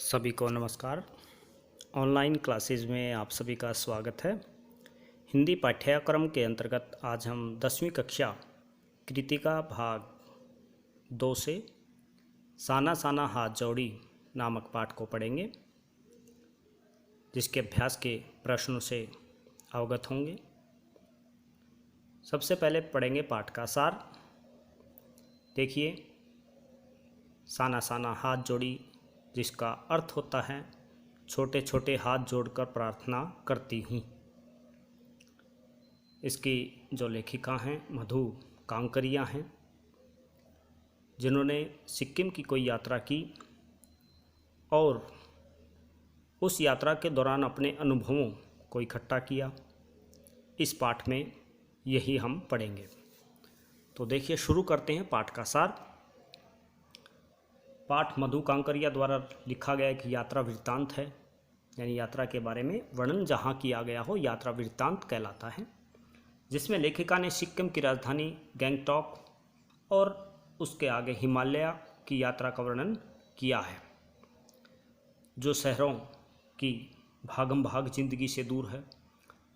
सभी को नमस्कार। ऑनलाइन क्लासेस में आप सभी का स्वागत है। हिंदी पाठ्यक्रम के अंतर्गत आज हम 10वीं कक्षा कृतिका भाग 2 से साना साना हाथ जोड़ी नामक पाठ को पढ़ेंगे, जिसके अभ्यास के प्रश्नों से अवगत होंगे। सबसे पहले पढ़ेंगे पाठ का सार। देखिए, साना साना हाथ जोड़ी, जिसका अर्थ होता है छोटे छोटे हाथ जोड़कर प्रार्थना करती हूँ। इसकी जो लेखिका हैं मधु कांकरिया हैं, जिन्होंने सिक्किम की कोई यात्रा की और उस यात्रा के दौरान अपने अनुभवों को इकट्ठा किया। इस पाठ में यही हम पढ़ेंगे। तो देखिए, शुरू करते हैं पाठ का सार। पाठ मधु कांकरिया द्वारा लिखा गया एक यात्रा वृत्तांत है, यानी यात्रा के बारे में वर्णन जहाँ किया गया हो यात्रा वृत्तांत कहलाता है, जिसमें लेखिका ने सिक्किम की राजधानी गैंगटॉक और उसके आगे हिमालय की यात्रा का वर्णन किया है, जो शहरों की भागम भाग जिंदगी से दूर है।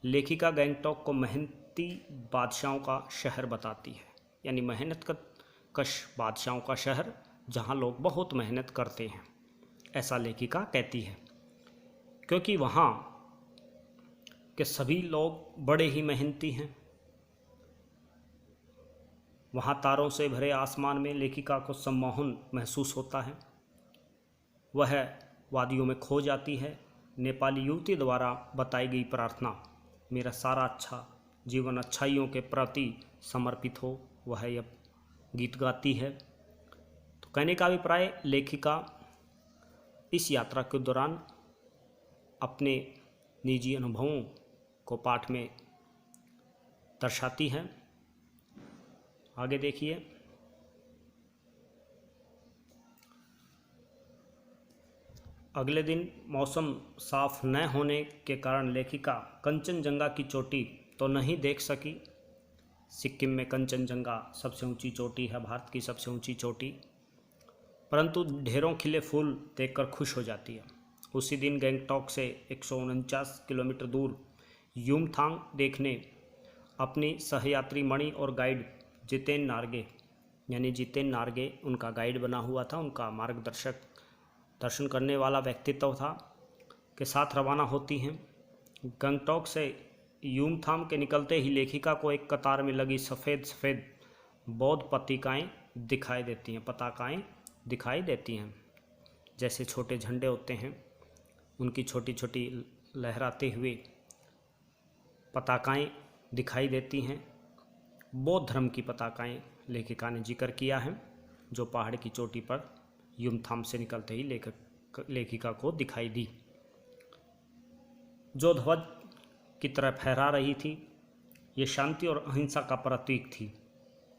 लेखिका गैंगटॉक को मेहनती बादशाहों का शहर बताती है, यानी मेहनत कश बादशाहों का शहर, जहाँ लोग बहुत मेहनत करते हैं, ऐसा लेखिका कहती है, क्योंकि वहाँ के सभी लोग बड़े ही मेहनती हैं। वहाँ तारों से भरे आसमान में लेखिका को सम्मोहन महसूस होता है। वह वादियों में खो जाती है। नेपाली युवती द्वारा बताई गई प्रार्थना, मेरा सारा अच्छा जीवन अच्छाइयों के प्रति समर्पित हो, वह यह गीत गाती है। तो कहने का अभिप्राय, लेखिका इस यात्रा के दौरान अपने निजी अनुभवों को पाठ में दर्शाती है। आगे देखिए, अगले दिन मौसम साफ न होने के कारण लेखिका कंचनजंगा की चोटी तो नहीं देख सकी। सिक्किम में कंचनजंगा सबसे ऊंची चोटी है, भारत की सबसे ऊंची चोटी, परंतु ढेरों खिले फूल देखकर खुश हो जाती है। उसी दिन गैंगटॉक से 149 किलोमीटर दूर युमथांग देखने अपनी सहयात्री मणि और गाइड जितेन नार्गे, यानी जितेन नार्गे उनका गाइड बना हुआ था, उनका मार्गदर्शक दर्शन करने वाला व्यक्तित्व था, के साथ रवाना होती हैं। गैंगटॉक से युमथांग के निकलते ही लेखिका को एक कतार में लगी सफ़ेद सफ़ेद बौद्ध पताकाएँ दिखाई देती हैं, पताकाएँ दिखाई देती हैं, जैसे छोटे झंडे होते हैं, उनकी छोटी छोटी लहराते हुए पताकाएँ दिखाई देती हैं। बौद्ध धर्म की पताकाएँ लेखिका ने जिक्र किया है, जो पहाड़ की चोटी पर युमथांग से निकलते ही लेखिका को दिखाई दी, जो ध्वज की तरह फहरा रही थी। ये शांति और अहिंसा का प्रतीक थी।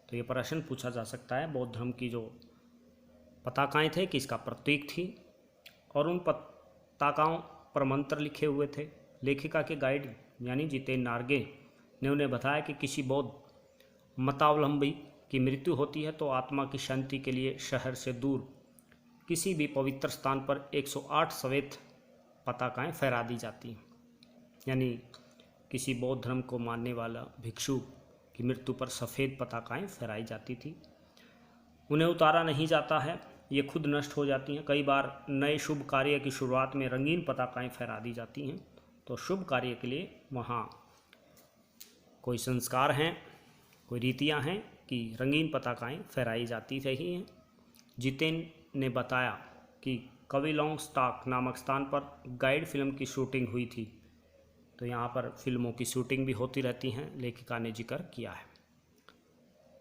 तो ये प्रश्न पूछा जा सकता है, बौद्ध धर्म की जो पताकाएँ थे किसका प्रतीक थी, और उन पताकाओं पर मंत्र लिखे हुए थे। लेखिका के गाइड यानी जितेन नार्गे ने उन्हें बताया कि किसी बौद्ध मतावलंबी की मृत्यु होती है तो आत्मा की शांति के लिए शहर से दूर किसी भी पवित्र स्थान पर 108 श्वेत पताकाएँ फहरा दी जाती हैं, यानी किसी बौद्ध धर्म को मानने वाला भिक्षु की मृत्यु पर सफ़ेद पताकाएँ फहराई जाती थी। उन्हें उतारा नहीं जाता है, ये खुद नष्ट हो जाती हैं। कई बार नए शुभ कार्य की शुरुआत में रंगीन पताकाएँ फहरा दी जाती हैं। तो शुभ कार्य के लिए वहाँ कोई संस्कार हैं, कोई रीतियाँ हैं कि रंगीन पताकाएँ फहराई जाती रही हैं। जितेन ने बताया कि कविलोंग स्टाक नामक स्थान पर गाइड फिल्म की शूटिंग हुई थी, तो यहाँ पर फिल्मों की शूटिंग भी होती रहती हैं, लेखिका ने जिक्र किया है।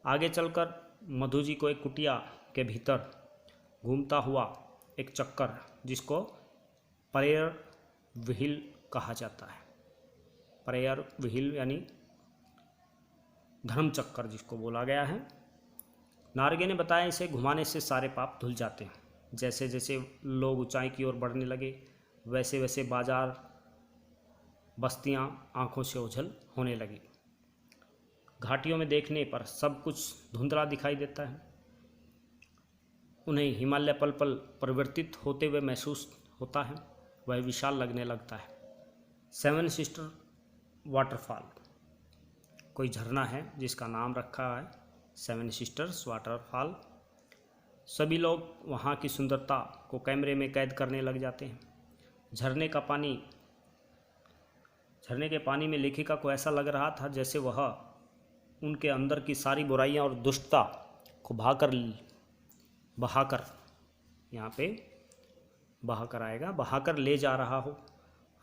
आगे चलकर मधु जी को एक कुटिया के भीतर घूमता हुआ एक चक्कर, जिसको प्रेयर व्हील कहा जाता है, प्रेयर व्हील यानी धर्म चक्कर जिसको बोला गया है, नार्गे ने बताया इसे घुमाने से सारे पाप धुल जाते हैं। जैसे जैसे लोग ऊंचाई की ओर बढ़ने लगे, वैसे वैसे बाजार बस्तियां आंखों से ओझल होने लगी। घाटियों में देखने पर सब कुछ धुंधला दिखाई देता है। उन्हें हिमालय पल पल परिवर्तित होते हुए महसूस होता है वह विशाल लगने लगता है। 7 सिस्टर वाटरफॉल, कोई झरना है जिसका नाम रखा है 7 सिस्टर्स वाटरफॉल। सभी लोग वहाँ की सुंदरता को कैमरे में कैद करने लग जाते हैं। झरने के पानी में लेखिका को ऐसा लग रहा था जैसे वह उनके अंदर की सारी बुराइयां और दुष्टता को बहाकर यहाँ पे बहाकर आएगा, बहाकर ले जा रहा हो।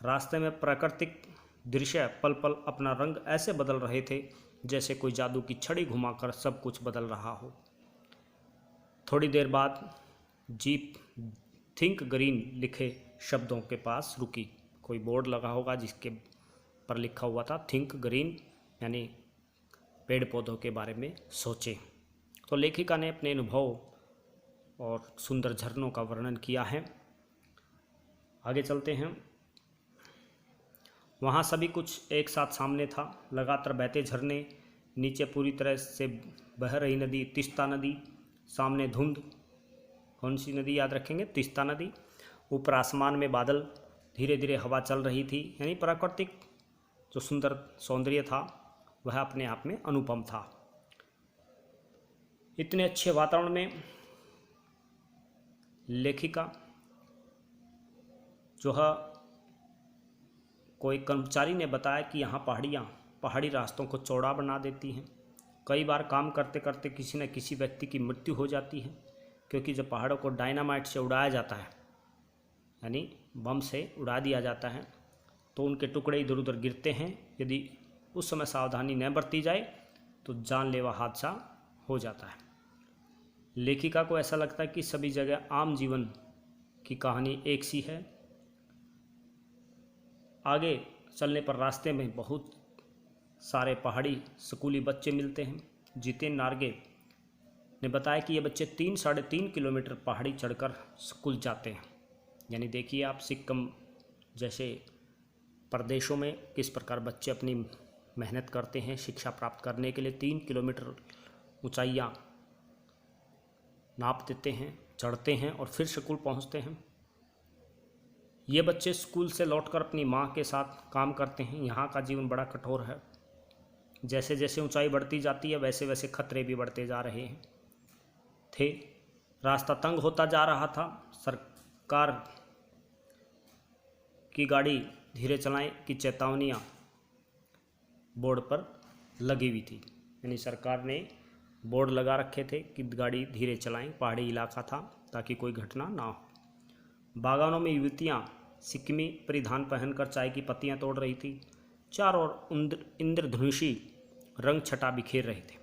रास्ते में प्राकृतिक दृश्य पल पल अपना रंग ऐसे बदल रहे थे जैसे कोई जादू की छड़ी घुमाकर सब कुछ बदल रहा हो। थोड़ी देर बाद जीप थिंक ग्रीन लिखे शब्दों के पास रुकी। कोई बोर्ड लगा होगा जिसके पर लिखा हुआ था थिंक ग्रीन, यानी पेड़ पौधों के बारे में सोचें। तो लेखिका ने अपने अनुभव और सुंदर झरनों का वर्णन किया है। आगे चलते हैं। वहाँ सभी कुछ एक साथ सामने था। लगातार बहते झरने, नीचे पूरी तरह से बह रही नदी तीस्ता नदी, सामने धुंध, कौन सी नदी याद रखेंगे, तीस्ता नदी। ऊपर आसमान में बादल, धीरे धीरे हवा चल रही थी। यानी प्राकृतिक जो सुंदर सौंदर्य था वह अपने आप में अनुपम था। इतने अच्छे वातावरण में लेखिका जो है, कोई कर्मचारी ने बताया कि यहाँ पहाड़ी रास्तों को चौड़ा बना देती हैं। कई बार काम करते करते किसी न किसी व्यक्ति की मृत्यु हो जाती है, क्योंकि जब पहाड़ों को डायनामाइट से उड़ाया जाता है, यानी बम से उड़ा दिया जाता है, तो उनके टुकड़े इधर उधर गिरते हैं। यदि उस समय सावधानी न बरती जाए तो जानलेवा हादसा हो जाता है। लेखिका को ऐसा लगता है कि सभी जगह आम जीवन की कहानी एक सी है। आगे चलने पर रास्ते में बहुत सारे पहाड़ी स्कूली बच्चे मिलते हैं। जितेन नार्गे ने बताया कि ये बच्चे 3-3.5 किलोमीटर पहाड़ी चढ़कर स्कूल जाते हैं। यानी देखिए आप, सिक्किम जैसे प्रदेशों में किस प्रकार बच्चे अपनी मेहनत करते हैं शिक्षा प्राप्त करने के लिए। 3 किलोमीटर ऊंचाइयाँ नाप देते हैं, चढ़ते हैं और फिर स्कूल पहुंचते हैं। ये बच्चे स्कूल से लौटकर अपनी माँ के साथ काम करते हैं। यहाँ का जीवन बड़ा कठोर है। जैसे जैसे ऊंचाई बढ़ती जाती है वैसे वैसे खतरे भी बढ़ते जा रहे थे। रास्ता तंग होता जा रहा था। सरकार की गाड़ी धीरे चलाएं की चेतावनियाँ बोर्ड पर लगी हुई थी। यानी सरकार ने बोर्ड लगा रखे थे कि गाड़ी धीरे चलाएं, पहाड़ी इलाका था, ताकि कोई घटना ना हो। बागानों में युवतियाँ सिक्किमी परिधान पहनकर चाय की पत्तियाँ तोड़ रही थी। चारों ओर इंद्रधनुषी रंग छटा बिखेर रहे थे।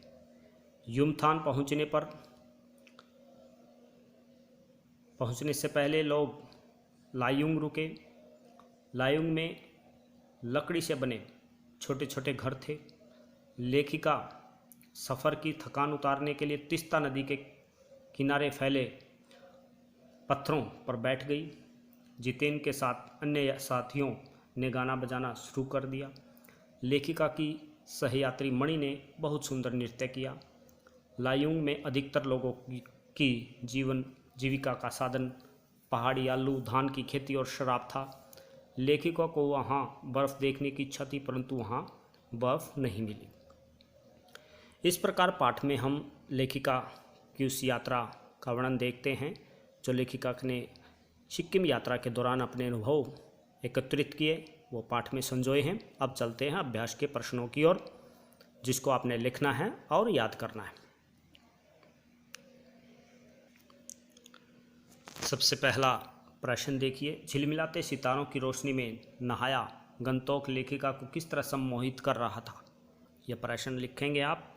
युमथान पहुँचने से पहले लोग लायुंग रुके। लायुंग में लकड़ी से बने छोटे छोटे घर थे। लेखिका सफ़र की थकान उतारने के लिए तीस्ता नदी के किनारे फैले पत्थरों पर बैठ गई। जितेन के साथ अन्य साथियों ने गाना बजाना शुरू कर दिया। लेखिका की सहयात्री मणि ने बहुत सुंदर नृत्य किया। लायुंग में अधिकतर लोगों की जीविका का साधन पहाड़ी आलू, धान की खेती और शराब था। लेखिका को वहाँ बर्फ़ देखने की इच्छा थी, परंतु वहाँ बर्फ़ नहीं मिली। इस प्रकार पाठ में हम लेखिका की उस यात्रा का वर्णन देखते हैं जो लेखिका ने सिक्किम यात्रा के दौरान अपने अनुभव एकत्रित किए, वो पाठ में संजोए हैं। अब चलते हैं अभ्यास के प्रश्नों की ओर, जिसको आपने लिखना है और याद करना है। सबसे पहला प्रश्न देखिए, झिलमिलाते सितारों की रोशनी में नहाया गंतोक लेखिका को किस तरह सम्मोहित कर रहा था। यह प्रश्न लिखेंगे आप।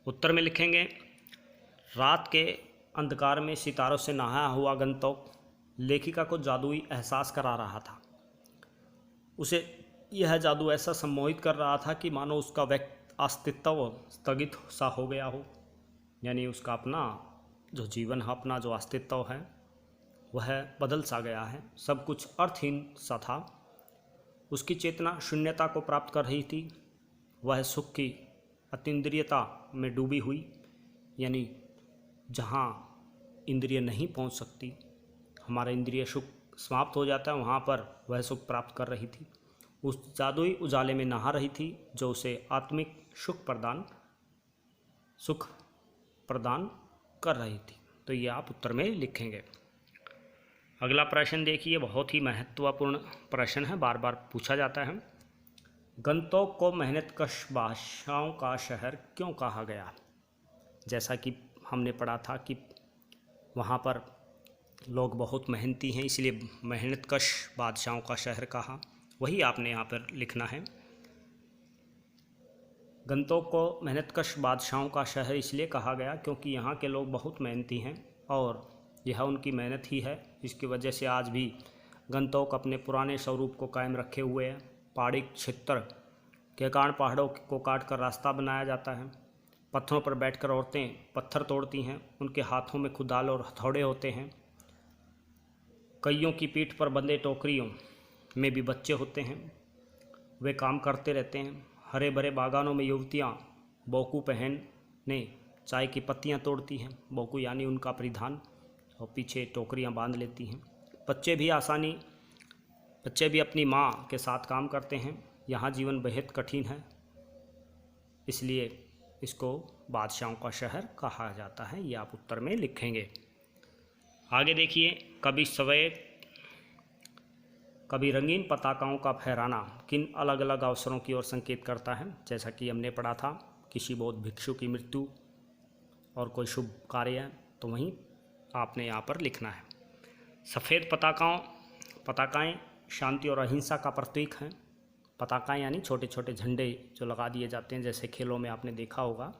उत्तर में लिखेंगे, रात के अंधकार में सितारों से नहाया हुआ गंतोक लेखिका को जादुई एहसास करा रहा था। उसे यह जादू ऐसा सम्मोहित कर रहा था कि मानो उसका अस्तित्व स्थगित सा हो गया हो। यानी उसका अपना जो जीवन है, अपना जो अस्तित्व है, वह बदल सा गया है। सब कुछ अर्थहीन सा था। उसकी चेतना शून्यता को प्राप्त कर रही थी। वह सुख की अतीन्द्रियता में डूबी हुई, यानी जहाँ इंद्रिय नहीं पहुँच सकती, हमारा इंद्रिय सुख समाप्त हो जाता है वहाँ पर वह सुख प्राप्त कर रही थी, उस जादुई उजाले में नहा रही थी जो उसे आत्मिक सुख प्रदान कर रही थी। तो ये आप उत्तर में लिखेंगे। अगला प्रश्न देखिए, बहुत ही महत्वपूर्ण प्रश्न है, बार बार पूछा जाता है। गंतोक को मेहनतकश बादशाहों का शहर क्यों कहा गया? जैसा कि हमने पढ़ा था कि वहाँ पर लोग बहुत मेहनती हैं, इसलिए मेहनतकश बादशाहों का शहर कहा। वही आपने यहाँ पर लिखना है। गंतोक को मेहनतकश बादशाहों का शहर इसलिए कहा गया क्योंकि यहाँ के लोग बहुत मेहनती हैं और यह उनकी मेहनत ही है, इसकी वजह से आज भी गंतोक अपने पुराने स्वरूप को कायम रखे हुए है। पहाड़ी क्षेत्र के कारण पहाड़ों को काट कर रास्ता बनाया जाता है। पत्थरों पर बैठकर औरतें पत्थर तोड़ती हैं, उनके हाथों में कुदाल और हथौड़े होते हैं। कईयों की पीठ पर बंधे टोकरियों में भी बच्चे होते हैं, वे काम करते रहते हैं। हरे भरे बागानों में युवतियाँ बोकू पहनने चाय की पत्तियाँ तोड़ती हैं, बोकू यानी उनका परिधान, और पीछे टोकरियाँ बांध लेती हैं। बच्चे भी अपनी माँ के साथ काम करते हैं। यहाँ जीवन बेहद कठिन है, इसलिए इसको बादशाहों का शहर कहा जाता है। ये आप उत्तर में लिखेंगे। आगे देखिए, कभी रंगीन पताकाओं का फहराना किन अलग अलग अवसरों की ओर संकेत करता है? जैसा कि हमने पढ़ा था, किसी बौद्ध भिक्षु की मृत्यु और कोई शुभ कार्य है, तो वहीं आपने यहाँ पर लिखना है। सफ़ेद पताकाएँ शांति और अहिंसा का प्रतीक हैं। पताकाएँ यानी छोटे छोटे झंडे जो लगा दिए जाते हैं, जैसे खेलों में आपने देखा होगा।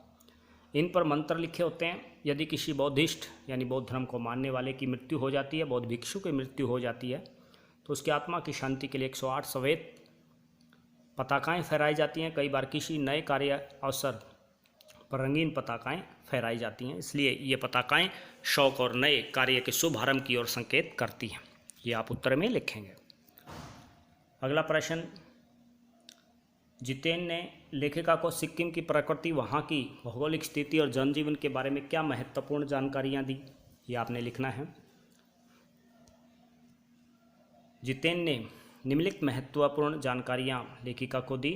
इन पर मंत्र लिखे होते हैं। यदि किसी बौद्धिस्ट यानी बौद्ध धर्म को मानने वाले की मृत्यु हो जाती है, बौद्ध भिक्षु की मृत्यु हो जाती है, तो उसकी आत्मा की शांति के लिए 108 सफ़ेद पताकाएँ फहराई जाती हैं। कई बार किसी नए कार्य अवसर पर रंगीन पताकाएँ फहराई जाती हैं, इसलिए ये पताकाएँ शौक और नए कार्य के शुभ आरंभ की ओर संकेत करती हैं। ये आप उत्तर में लिखेंगे। अगला प्रश्न, जितेन ने लेखिका को सिक्किम की प्रकृति, वहाँ की भौगोलिक स्थिति और जनजीवन के बारे में क्या महत्वपूर्ण जानकारियाँ दी? ये आपने लिखना है। जितेन ने निम्नलिखित महत्वपूर्ण जानकारियाँ लेखिका को दी।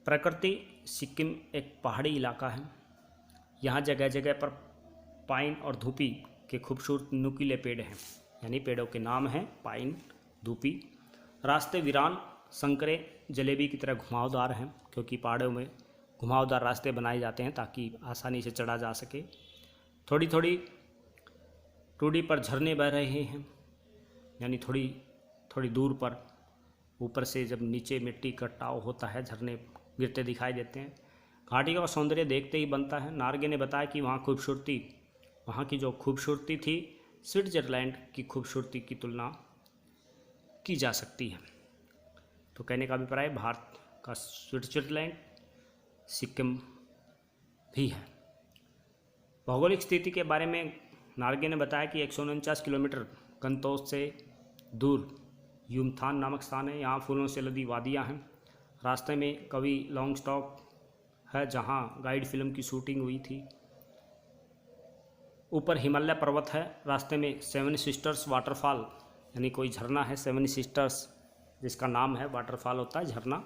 प्रकृति, सिक्किम एक पहाड़ी इलाका है। यहाँ जगह जगह पर पाइन और धूपी के खूबसूरत नुकीले पेड़ हैं, यानी पेड़ों के नाम हैं पाइन, धूपी। रास्ते वीरान, संकरे, जलेबी की तरह घुमावदार हैं, क्योंकि पहाड़ों में घुमावदार रास्ते बनाए जाते हैं ताकि आसानी से चढ़ा जा सके। थोड़ी थोड़ी टूटी पर झरने बह रहे हैं, यानी थोड़ी थोड़ी दूर पर ऊपर से जब नीचे मिट्टी का कटाव होता है, झरने गिरते दिखाई देते हैं। घाटी का सौंदर्य देखते ही बनता है। नार्गे ने बताया कि वहाँ की जो खूबसूरती थी, स्विट्जरलैंड की खूबसूरती की तुलना की जा सकती है। तो कहने का अभिप्राय, भारत का स्विट्जरलैंड सिक्किम भी है। भौगोलिक स्थिति के बारे में नार्गे ने बताया कि 149 किलोमीटर गंतोक से दूर युमथान नामक स्थान है। यहाँ फूलों से लदी वादियाँ हैं। रास्ते में कवि लॉन्गस्टॉक है, जहाँ गाइड फिल्म की शूटिंग हुई थी। ऊपर हिमालय पर्वत है। रास्ते में 7 सिस्टर्स वाटरफॉल, यानी कोई झरना है, 7 सिस्टर्स जिसका नाम है, वाटरफॉल होता है झरना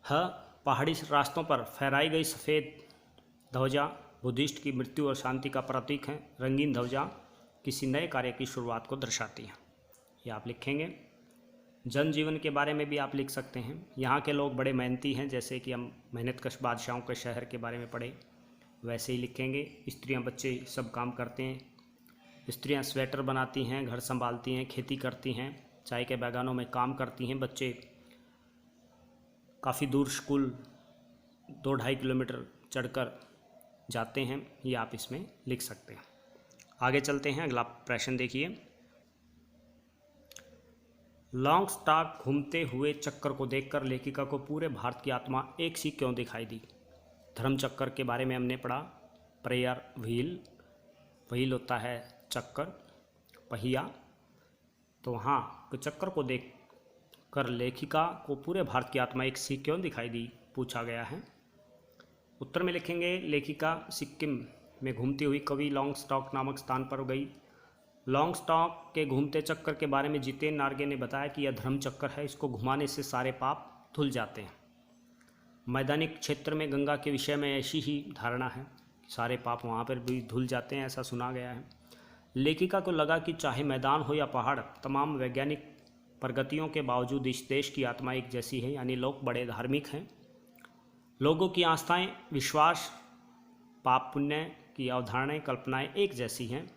है। पहाड़ी रास्तों पर फहराई गई सफ़ेद ध्वजा बुद्धिस्ट की मृत्यु और शांति का प्रतीक है। रंगीन ध्वजा किसी नए कार्य की शुरुआत को दर्शाती है। ये आप लिखेंगे। जनजीवन के बारे में भी आप लिख सकते हैं। यहाँ के लोग बड़े मेहनती हैं, जैसे कि हम मेहनतकश बादशाहों के शहर के बारे में पढ़े, वैसे ही लिखेंगे। स्त्रियाँ बच्चे सब काम करते हैं। स्त्रियाँ स्वेटर बनाती हैं, घर संभालती हैं, खेती करती हैं, चाय के बागानों में काम करती हैं। बच्चे काफ़ी दूर स्कूल 2-2.5 किलोमीटर चढ़कर जाते हैं। ये आप इसमें लिख सकते हैं। आगे चलते हैं। अगला प्रश्न देखिए। लॉन्गस्टॉक घूमते हुए चक्कर को देखकर लेखिका को पूरे भारत की आत्मा एक सी क्यों दिखाई दी? धर्म चक्कर के बारे में हमने पढ़ा। प्रेयर व्हील होता है चक्कर, पहिया। तो हाँ, तो चक्कर को देख कर लेखिका को पूरे भारत की आत्मा एक सी क्यों दिखाई दी, पूछा गया है। उत्तर में लिखेंगे, लेखिका सिक्किम में घूमती हुई कवि लॉन्गस्टॉक नामक स्थान पर गई। लॉन्गस्टॉक के घूमते चक्कर के बारे में जितेन नार्गे ने बताया कि यह धर्म चक्कर है, इसको घुमाने से सारे पाप धुल जाते हैं। मैदानी क्षेत्र में गंगा के विषय में ऐसी ही धारणा है, सारे पाप वहाँ पर भी धुल जाते हैं, ऐसा सुना गया है। लेखिका को लगा कि चाहे मैदान हो या पहाड़, तमाम वैज्ञानिक प्रगतियों के बावजूद इस देश की आत्मा एक जैसी है, यानी लोग बड़े धार्मिक हैं। लोगों की आस्थाएं, विश्वास, पाप पुण्य की अवधारणाएं, कल्पनाएं एक जैसी हैं।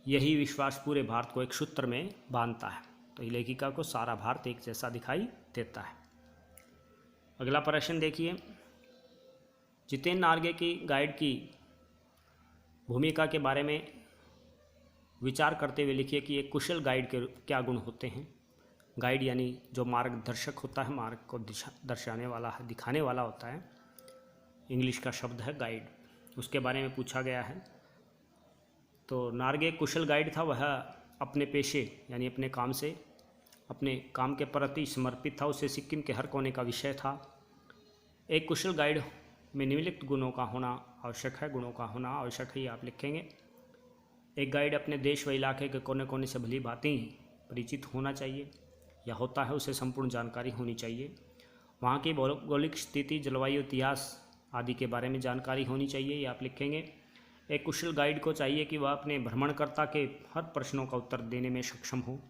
यही विश्वास पूरे भारत को एक सूत्र में बांधता है। तो लेखिका को सारा भारत एक जैसा दिखाई देता है। अगला प्रश्न देखिए, जितेन नार्गे की गाइड की भूमिका के बारे में विचार करते हुए लिखिए कि एक कुशल गाइड के क्या गुण होते हैं। गाइड यानी जो मार्गदर्शक होता है, मार्ग को दर्शाने वाला है, दिखाने वाला होता है। इंग्लिश का शब्द है गाइड, उसके बारे में पूछा गया है। तो नार्गे कुशल गाइड था। वह अपने पेशे यानी अपने काम से, अपने काम के प्रति समर्पित था। उसे सिक्किम के हर कोने का विषय था। एक कुशल गाइड में निम्नलिखित गुणों का होना आवश्यक है। गुणों का होना आवश्यक है, ये आप लिखेंगे। एक गाइड अपने देश व इलाके के कोने कोने से भली भांति परिचित होना चाहिए या होता है, उसे संपूर्ण जानकारी होनी चाहिए। वहाँ की भौगोलिक स्थिति, जलवायु, इतिहास आदि के बारे में जानकारी होनी चाहिए, ये आप लिखेंगे। एक कुशल गाइड को चाहिए कि वह अपने भ्रमणकर्ता के हर प्रश्नों का उत्तर देने में सक्षम हो,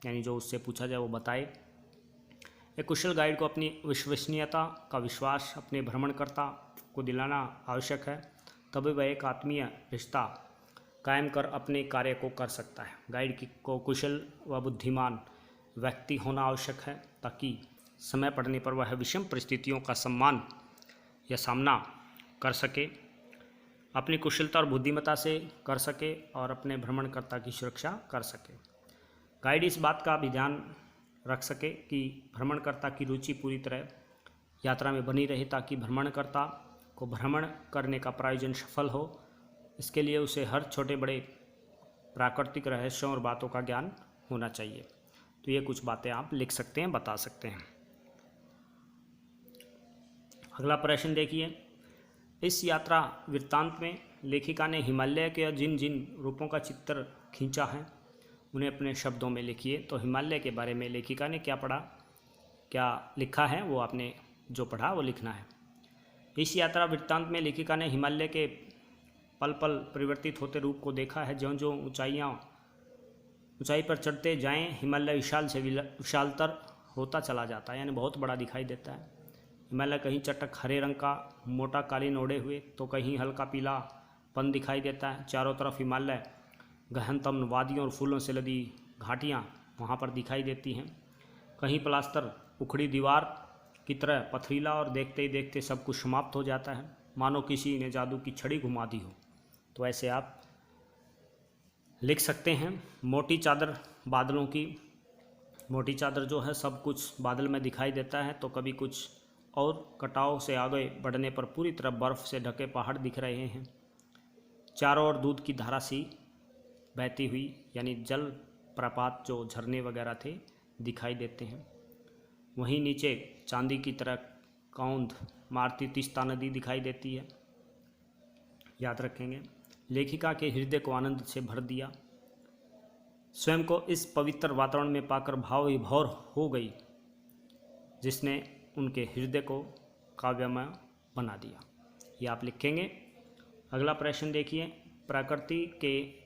यानी जो उससे पूछा जाए वो बताए। एक कुशल गाइड को अपनी विश्वसनीयता का विश्वास अपने भ्रमणकर्ता को दिलाना आवश्यक है, तभी वह एक आत्मीय रिश्ता कायम कर अपने कार्य को कर सकता है। गाइड को कुशल व बुद्धिमान व्यक्ति होना आवश्यक है, ताकि समय पड़ने पर वह विषम परिस्थितियों का सम्मान या सामना कर सके, अपनी कुशलता और बुद्धिमत्ता से कर सके और अपने भ्रमणकर्ता की सुरक्षा कर सके। गाइड इस बात का भी ध्यान रख सके कि भ्रमणकर्ता की रुचि पूरी तरह यात्रा में बनी रहे, ताकि भ्रमणकर्ता को भ्रमण करने का प्रायोजन सफल हो। इसके लिए उसे हर छोटे बड़े प्राकृतिक रहस्यों और बातों का ज्ञान होना चाहिए। तो ये कुछ बातें आप लिख सकते हैं, बता सकते हैं। अगला प्रश्न देखिए, इस यात्रा वृत्तांत में लेखिका ने हिमालय के जिन जिन रूपों का चित्र खींचा है उन्हें अपने शब्दों में लिखिए। तो हिमालय के बारे में लेखिका ने क्या पढ़ा, क्या लिखा है, वो आपने जो पढ़ा वो लिखना है। इस यात्रा वृत्तांत में लेखिका ने हिमालय के पल पल परिवर्तित होते रूप को देखा है। ज्यों ज्यों ऊंचाई पर चढ़ते जाएं, हिमालय विशाल से विशालतर होता चला जाता है, यानी बहुत बड़ा दिखाई देता है। हिमालय कहीं चटक हरे रंग का मोटा कालीन ओढ़े हुए, तो कहीं हल्का पीलापन दिखाई देता है। चारों तरफ हिमालय गहनतम वादियों और फूलों से लदी घाटियाँ वहाँ पर दिखाई देती हैं। कहीं प्लास्टर उखड़ी दीवार की तरह पथरीला, और देखते ही देखते सब कुछ समाप्त हो जाता है, मानो किसी ने जादू की छड़ी घुमा दी हो। तो ऐसे आप लिख सकते हैं। मोटी चादर बादलों की, मोटी चादर जो है सब कुछ बादल में दिखाई देता है, तो कभी कुछ और कटाव से आगे बढ़ने पर पूरी तरह बर्फ़ से ढके पहाड़ दिख रहे हैं। चारों ओर दूध की धारा सी बहती हुई, यानी जल प्रपात जो झरने वगैरह थे दिखाई देते हैं। वहीं नीचे चांदी की तरह कौंध मारती तीस्ता नदी दिखाई देती है। याद रखेंगे, लेखिका के हृदय को आनंद से भर दिया। स्वयं को इस पवित्र वातावरण में पाकर भाव विभोर हो गई, जिसने उनके हृदय को काव्यमय बना दिया। ये आप लिखेंगे। अगला प्रश्न देखिए, प्रकृति के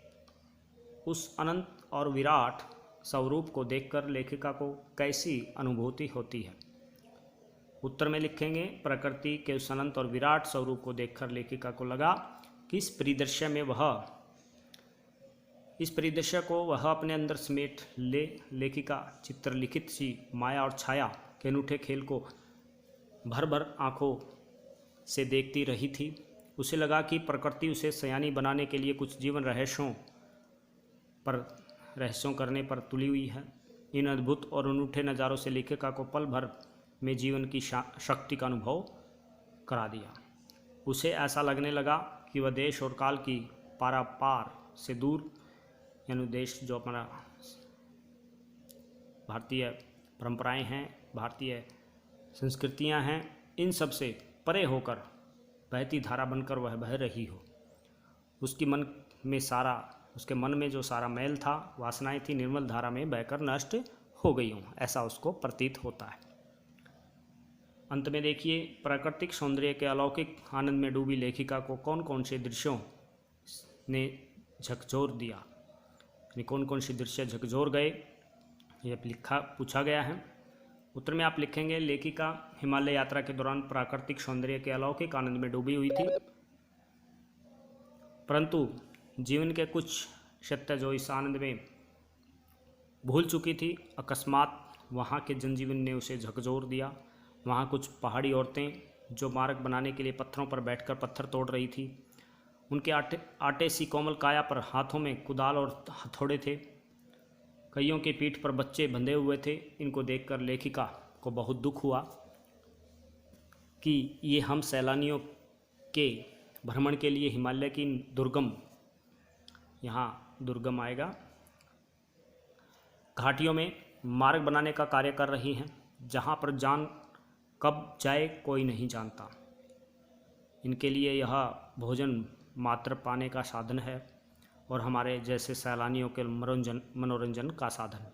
उस अनंत और विराट स्वरूप को देखकर लेखिका को कैसी अनुभूति होती है। उत्तर में लिखेंगे, प्रकृति के उस अनंत और विराट स्वरूप को देखकर लेखिका को लगा कि इस परिदृश्य को वह अपने अंदर समेट ले। लेखिका चित्रलिखित सी माया और छाया के अनूठे खेल को भर भर आंखों से देखती रही थी। उसे लगा कि प्रकृति उसे सयानी बनाने के लिए कुछ जीवन रहस्यों करने पर तुली हुई है। इन अद्भुत और अनूठे नज़ारों से लेखिका को पल भर में जीवन की शक्ति का अनुभव करा दिया। उसे ऐसा लगने लगा कि वह देश और काल की पारापार से दूर, यानी देश जो हमारा भारतीय परंपराएं हैं, भारतीय संस्कृतियां हैं, इन सब से परे होकर बहती धारा बनकर वह बह रही हो। उसके मन में जो सारा मैल था, वासनाएं थी, निर्मल धारा में बहकर नष्ट हो गई हों, ऐसा उसको प्रतीत होता है। अंत में देखिए, प्राकृतिक सौंदर्य के अलौकिक आनंद में डूबी लेखिका को कौन कौन से दृश्यों ने झकझोर दिया, यानी कौन कौन से दृश्य झकझोर गए, यह पूछा गया है। उत्तर में आप लिखेंगे, लेखिका हिमालय यात्रा के दौरान प्राकृतिक सौंदर्य के अलौकिक आनंद में डूबी हुई थी, परंतु जीवन के कुछ सत्य जो इस आनंद में भूल चुकी थी, अकस्मात वहाँ के जनजीवन ने उसे झकझोर दिया। वहाँ कुछ पहाड़ी औरतें जो मार्ग बनाने के लिए पत्थरों पर बैठकर पत्थर तोड़ रही थी, उनके आटे सी कोमल काया पर हाथों में कुदाल और हथौड़े थे। कईयों की पीठ पर बच्चे बंधे हुए थे। इनको देखकर लेखिका को बहुत दुख हुआ कि ये हम सैलानियों के भ्रमण के लिए हिमालय की दुर्गम, यहाँ दुर्गम आएगा, घाटियों में मार्ग बनाने का कार्य कर रही हैं, जहाँ पर जान कब जाए कोई नहीं जानता। इनके लिए यह भोजन मात्र पाने का साधन है और हमारे जैसे सैलानियों के मनोरंजन का साधन।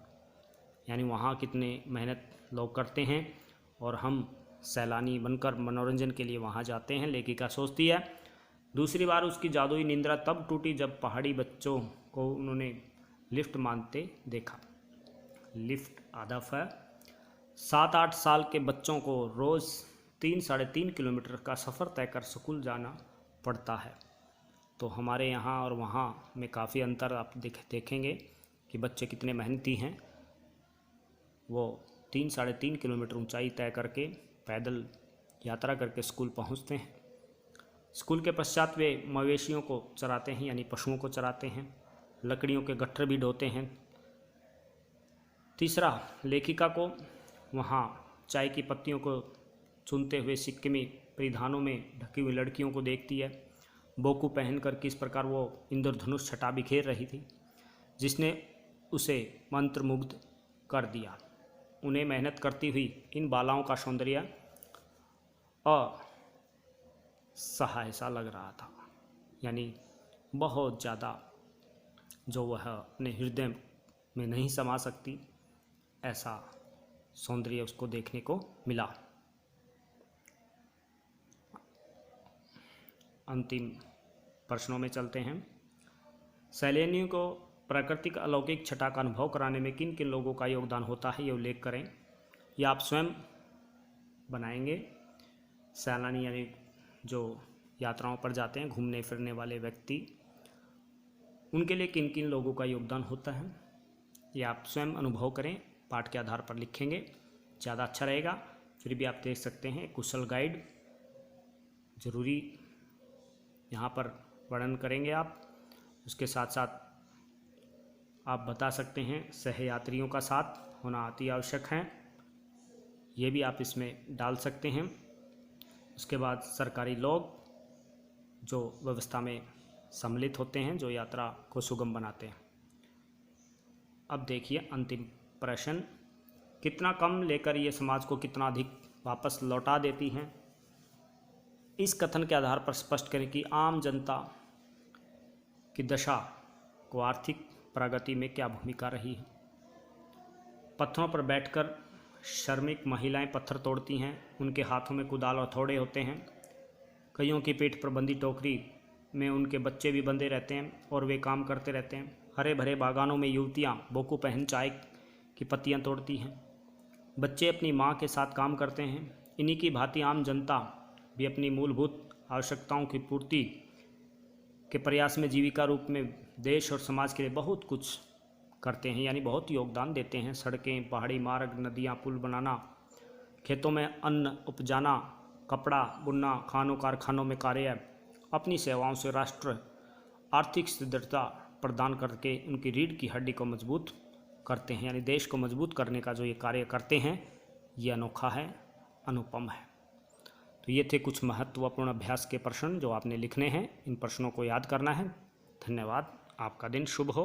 यानी वहाँ कितने मेहनत लोग करते हैं और हम सैलानी बनकर मनोरंजन के लिए वहाँ जाते हैं, लेखिका सोचती है। दूसरी बार उसकी जादुई निंद्रा तब टूटी जब पहाड़ी बच्चों को उन्होंने लिफ्ट मांगते देखा। लिफ्ट हदफ है। 7-8 साल के बच्चों को रोज़ 3-3.5 किलोमीटर का सफ़र तय कर स्कूल जाना पड़ता है। तो हमारे यहाँ और वहाँ में काफ़ी अंतर आप देखेंगे कि बच्चे कितने मेहनती हैं। वो 3-3.5 किलोमीटर ऊंचाई तय करके पैदल यात्रा करके स्कूल पहुँचते हैं। स्कूल के पश्चात वे मवेशियों को चराते हैं, यानी पशुओं को चराते हैं, लकड़ियों के गट्ठर भी ढोते हैं। तीसरा, लेखिका को वहाँ चाय की पत्तियों को चुनते हुए सिक्किमी परिधानों में ढकी हुई लड़कियों को देखती है। बोकू पहनकर किस प्रकार वो इंद्रधनुष छटा बिखेर रही थी, जिसने उसे मंत्रमुग्ध कर दिया। उन्हें मेहनत करती हुई इन बालाओं का सौंदर्य असहाय सा लग रहा था, यानी बहुत ज़्यादा जो वह अपने हृदय में नहीं समा सकती, ऐसा सौंदर्य उसको देखने को मिला। अंतिम प्रश्नों में चलते हैं। सैलानियों को प्राकृतिक अलौकिक छटा का अनुभव कराने में किन किन लोगों का योगदान होता है, ये उल्लेख करें। यह आप स्वयं बनाएंगे। सैलानी यानी जो यात्राओं पर जाते हैं, घूमने फिरने वाले व्यक्ति, उनके लिए किन किन लोगों का योगदान होता है, ये आप स्वयं अनुभव करें, पाठ के आधार पर लिखेंगे, ज़्यादा अच्छा रहेगा। फिर भी आप देख सकते हैं कुशल गाइड जरूरी यहाँ पर वर्णन करेंगे आप। उसके साथ साथ आप बता सकते हैं सहयात्रियों का साथ होना अति आवश्यक है, ये भी आप इसमें डाल सकते हैं। उसके बाद सरकारी लोग जो व्यवस्था में सम्मिलित होते हैं, जो यात्रा को सुगम बनाते हैं। अब देखिए अंतिम प्रश्न, कितना कम लेकर ये समाज को कितना अधिक वापस लौटा देती हैं। इस कथन के आधार पर स्पष्ट करें कि आम जनता की दशा को आर्थिक प्रगति में क्या भूमिका रही है। पत्थरों पर बैठकर श्रमिक महिलाएं पत्थर तोड़ती हैं, उनके हाथों में कुदाल और हथौड़े होते हैं। कईयों की पीठ पर बंदी टोकरी में उनके बच्चे भी बंधे रहते हैं और वे काम करते रहते हैं। हरे भरे बागानों में युवतियां बोकू पहन चाय की पत्तियां तोड़ती हैं। बच्चे अपनी माँ के साथ काम करते हैं। इन्हीं की भांति आम जनता भी अपनी मूलभूत आवश्यकताओं की पूर्ति के प्रयास में जीविका रूप में देश और समाज के लिए बहुत कुछ करते हैं, यानी बहुत योगदान देते हैं। सड़कें, पहाड़ी मार्ग, नदियाँ, पुल बनाना, खेतों में अन्न उपजाना, कपड़ा बुनना, खानों कारखानों में कार्य, अपनी सेवाओं से राष्ट्र आर्थिक स्थिरता प्रदान करके उनकी रीढ़ की हड्डी को मजबूत करते हैं, यानी देश को मजबूत करने का जो ये कार्य करते हैं, ये अनोखा है, अनुपम है। तो ये थे कुछ महत्वपूर्ण अभ्यास के प्रश्न जो आपने लिखने हैं। इन प्रश्नों को याद करना है। धन्यवाद। आपका दिन शुभ हो।